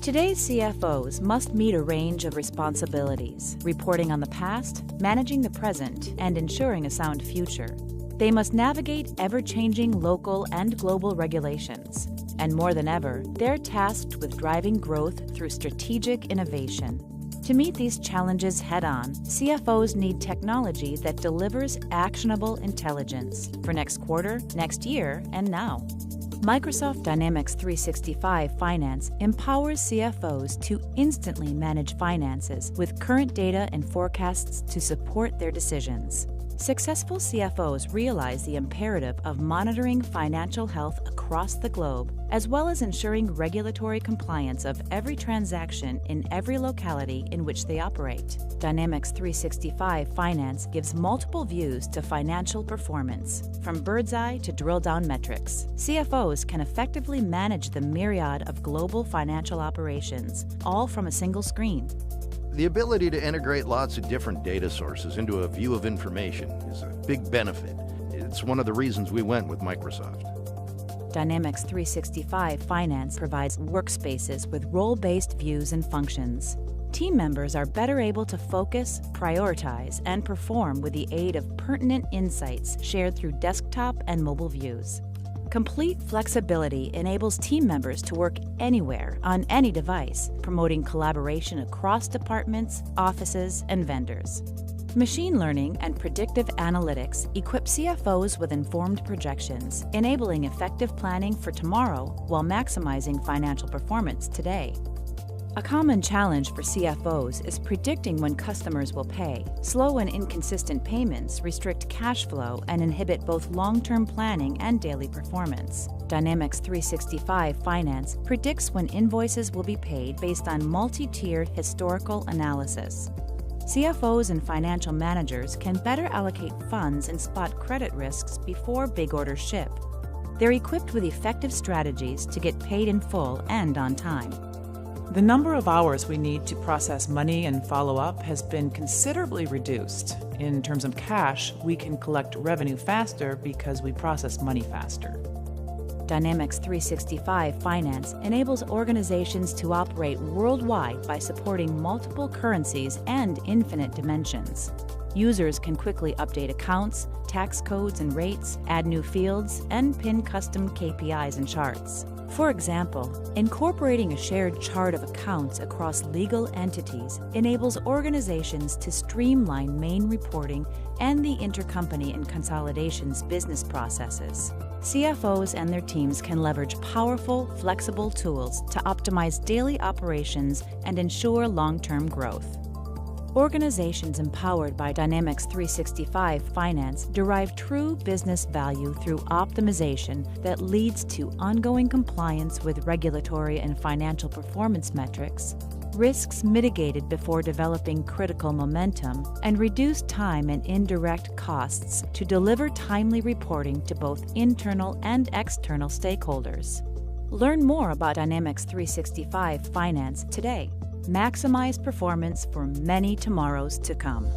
Today's CFOs must meet a range of responsibilities, reporting on the past, managing the present, and ensuring a sound future. They must navigate ever-changing local and global regulations. And more than ever, they're tasked with driving growth through strategic innovation. To meet these challenges head-on, CFOs need technology that delivers actionable intelligence for next quarter, next year, and now. Microsoft Dynamics 365 Finance empowers CFOs to instantly manage finances with current data and forecasts to support their decisions. Successful CFOs realize the imperative of monitoring financial health across the globe, as well as ensuring regulatory compliance of every transaction in every locality in which they operate. Dynamics 365 Finance gives multiple views to financial performance, from bird's eye to drill-down metrics. CFOs can effectively manage the myriad of global financial operations, all from a single screen. The ability to integrate lots of different data sources into a view of information is a big benefit. It's one of the reasons we went with Microsoft. Dynamics 365 Finance provides workspaces with role-based views and functions. Team members are better able to focus, prioritize, and perform with the aid of pertinent insights shared through desktop and mobile views. Complete flexibility enables team members to work anywhere, on any device, promoting collaboration across departments, offices, and vendors. Machine learning and predictive analytics equip CFOs with informed projections, enabling effective planning for tomorrow while maximizing financial performance today. A common challenge for CFOs is predicting when customers will pay. Slow and inconsistent payments restrict cash flow and inhibit both long-term planning and daily performance. Dynamics 365 Finance predicts when invoices will be paid based on multi-tiered historical analysis. CFOs and financial managers can better allocate funds and spot credit risks before big orders ship. They're equipped with effective strategies to get paid in full and on time. The number of hours we need to process money and follow up has been considerably reduced. In terms of cash, we can collect revenue faster because we process money faster. Dynamics 365 Finance enables organizations to operate worldwide by supporting multiple currencies and infinite dimensions. Users can quickly update accounts, tax codes and rates, add new fields, and pin custom KPIs and charts. For example, incorporating a shared chart of accounts across legal entities enables organizations to streamline main reporting and the intercompany and consolidations business processes. CFOs and their teams can leverage powerful, flexible tools to optimize daily operations and ensure long-term growth. Organizations empowered by Dynamics 365 Finance derive true business value through optimization that leads to ongoing compliance with regulatory and financial performance metrics, risks mitigated before developing critical momentum, and reduced time and indirect costs to deliver timely reporting to both internal and external stakeholders. Learn more about Dynamics 365 Finance today. Maximize performance for many tomorrows to come.